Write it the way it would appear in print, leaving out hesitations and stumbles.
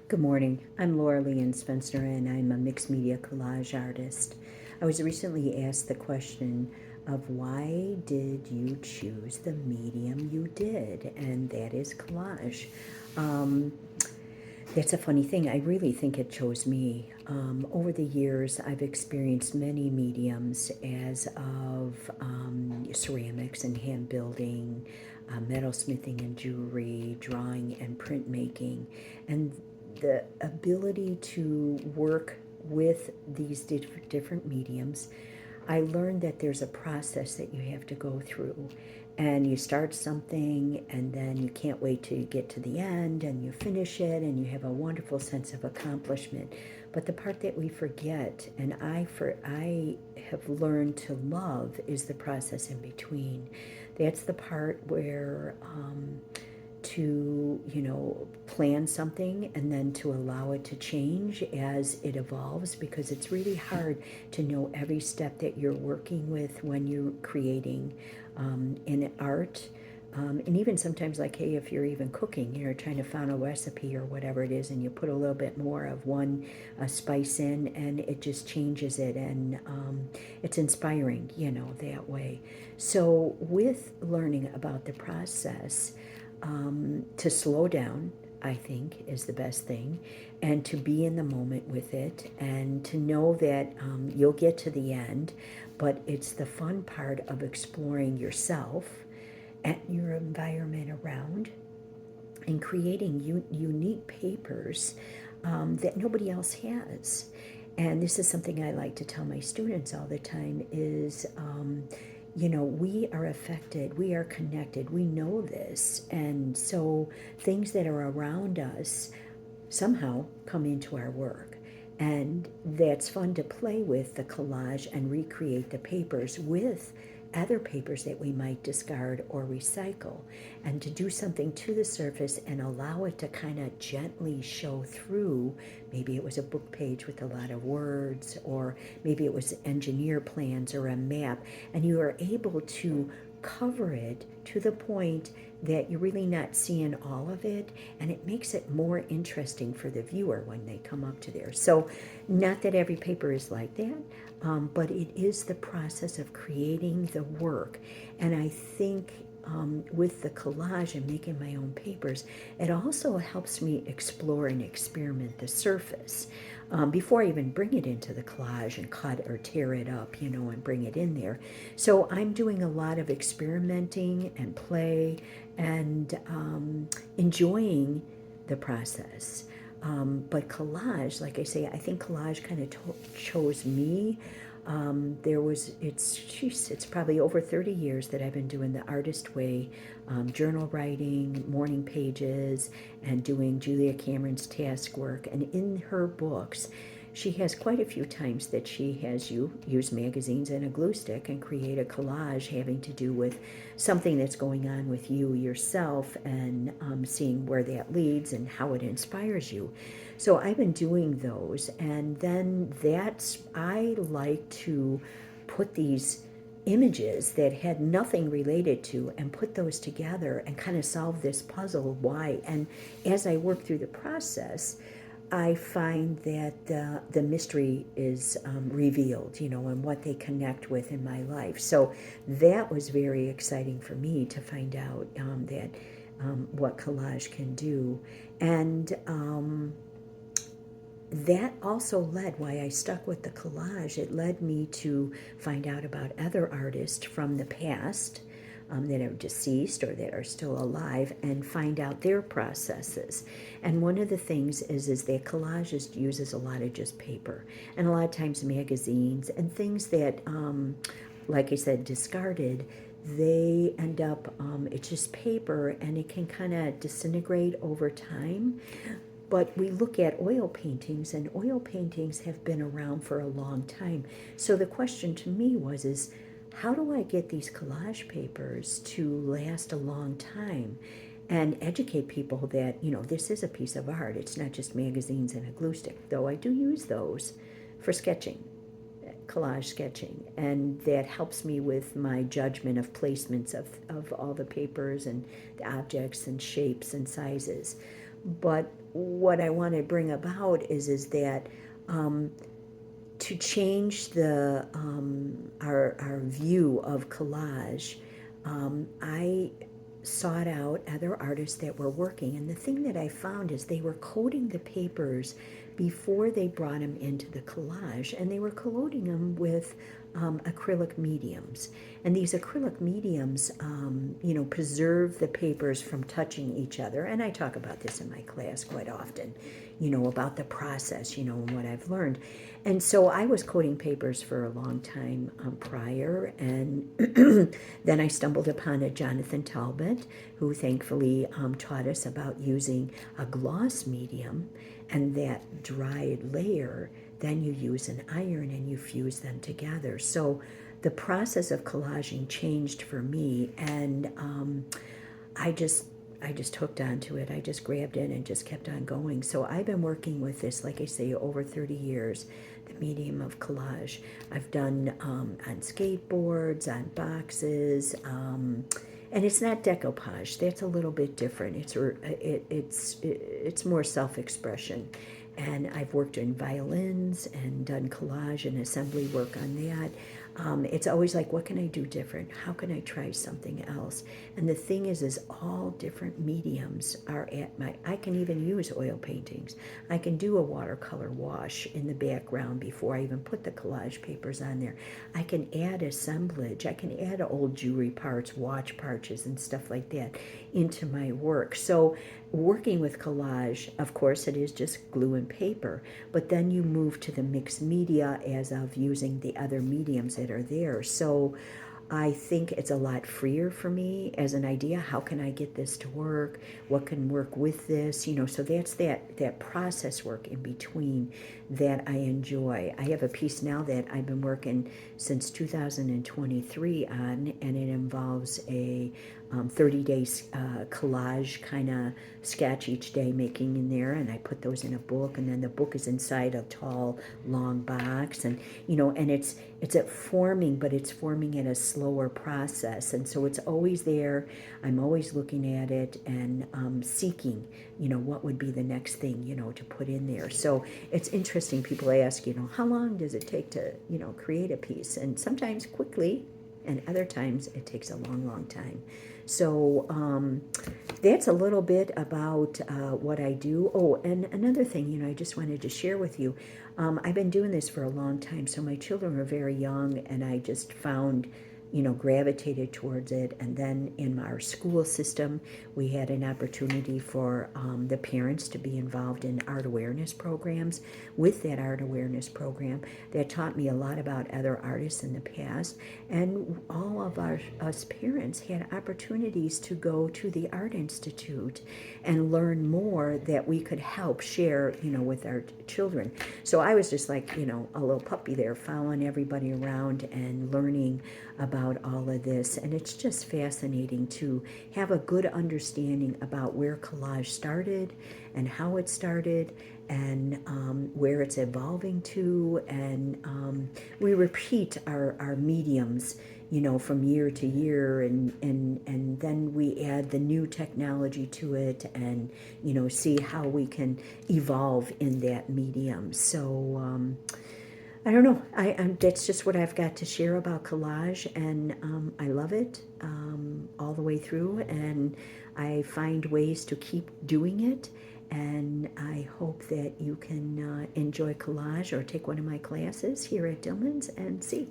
Good morning. I'm Laura Lein-Svencner, and I'm a mixed media collage artist. I was recently asked the question of why did you choose the medium you did, and that is collage. Um, that's a funny thing. I really think it chose me. Over the years, I've experienced many mediums as of ceramics and hand building, metalsmithing and jewelry, drawing and printmaking, and the ability to work with these different mediums. I learned that there's a process that you have to go through. And you start something, and then you can't wait till you get to the end, and you finish it, and you have a wonderful sense of accomplishment. But the part that we forget, and I have learned to love, is the process in between. That's the part where to plan something and then to allow it to change as it evolves, because it's really hard to know every step that you're working with when you're creating in art. And even sometimes, like, hey, if you're even cooking, you're trying to find a recipe or whatever it is, and you put a little bit more of one spice in, and it just changes it, and it's inspiring, that way. So with learning about the process, to slow down, I think, is the best thing, and to be in the moment with it, and to know that you'll get to the end, but it's the fun part of exploring yourself and your environment around, and creating unique papers that nobody else has. And this is something I like to tell my students all the time is, we are affected, we are connected, we know this. And so things that are around us somehow come into our work. And that's fun to play with the collage and recreate the papers with other papers that we might discard or recycle, and to do something to the surface and allow it to kind of gently show through. Maybe it was a book page with a lot of words, or maybe it was engineer plans or a map, and you are able to cover it to the point that you're really not seeing all of it, and it makes it more interesting for the viewer when they come up to there. So not that every paper is like that, but it is the process of creating the work. And I think with the collage and making my own papers, it also helps me explore and experiment the surface before I even bring it into the collage and cut or tear it up, and bring it in there. So I'm doing a lot of experimenting and play, and enjoying the process. But collage, like I say, I think collage kind of chose me. It's probably over 30 years that I've been doing the artist way, journal writing, morning pages, and doing Julia Cameron's task work. And in her books, she has quite a few times that she has you use magazines and a glue stick and create a collage having to do with something that's going on with you yourself, and seeing where that leads and how it inspires you. So I've been doing those, and then I like to put these images that had nothing related to and put those together and kind of solve this puzzle why. And as I work through the process, I find that the mystery is revealed, and what they connect with in my life. So that was very exciting for me to find out that what collage can do. And that also led why I stuck with the collage. It led me to find out about other artists from the past that are deceased or that are still alive, and find out their processes. And one of the things is that collage uses a lot of just paper, and a lot of times magazines and things that, like I said, discarded. They end up, it's just paper, and it can kind of disintegrate over time. But we look at oil paintings, and oil paintings have been around for a long time. So the question to me is how do I get these collage papers to last a long time, and educate people that, this is a piece of art. It's not just magazines and a glue stick, though I do use those for sketching, collage sketching, and that helps me with my judgment of placements of all the papers and the objects and shapes and sizes. But what I want to bring about is that to change the our view of collage, I sought out other artists that were working, and the thing that I found is they were coating the papers before they brought them into the collage, and they were coating them with acrylic mediums. And these acrylic mediums, preserve the papers from touching each other. And I talk about this in my class quite often, about the process, and what I've learned. And so I was coating papers for a long time prior, and then I stumbled upon a Jonathan Talbot, who thankfully taught us about using a gloss medium, and that dried layer, then you use an iron and you fuse them together. So the process of collaging changed for me, and I just hooked onto it. I just grabbed it and just kept on going. So I've been working with this, like I say, over 30 years, the medium of collage. I've done on skateboards, on boxes, and it's not decoupage. That's a little bit different. It's more self-expression. And I've worked in violins and done collage and assembly work on that. It's always like, what can I do different? How can I try something else? And the thing is all different mediums are at I can even use oil paintings. I can do a watercolor wash in the background before I even put the collage papers on there. I can add assemblage. I can add old jewelry parts, watch parts, and stuff like that into my work. So working with collage, of course, it is just glue and paper, but then you move to the mixed media as of using the other mediums that are there. So I think it's a lot freer for me as an idea. How can I get this to work? What can work with this? So that's that process work in between that I enjoy. I have a piece now that I've been working since 2023 on, and it involves a 30-day collage kind of sketch each day making in there, and I put those in a book, and then the book is inside a tall, long box, and and it's at forming, but it's forming at a slower process, and so it's always there. I'm always looking at it and seeking, what would be the next thing, to put in there. So it's interesting. People ask, how long does it take to, create a piece? And sometimes quickly, and other times it takes a long, long time. So that's a little bit about what I do. Oh, and another thing, I just wanted to share with you. I've been doing this for a long time, so my children were very young, and I just found, gravitated towards it. And then in our school system, we had an opportunity for the parents to be involved in art awareness programs. With that art awareness program, that taught me a lot about other artists in the past. And all of us parents had opportunities to go to the Art Institute and learn more that we could help share, with our children. So I was just like, a little puppy there, following everybody around and learning about all of this. And it's just fascinating to have a good understanding about where collage started and how it started, and where it's evolving to. And we repeat our mediums, from year to year, and then we add the new technology to it, and see how we can evolve in that medium. So I don't know. That's just what I've got to share about collage, and I love it all the way through, and I find ways to keep doing it. And I hope that you can enjoy collage or take one of my classes here at Dillman's and see.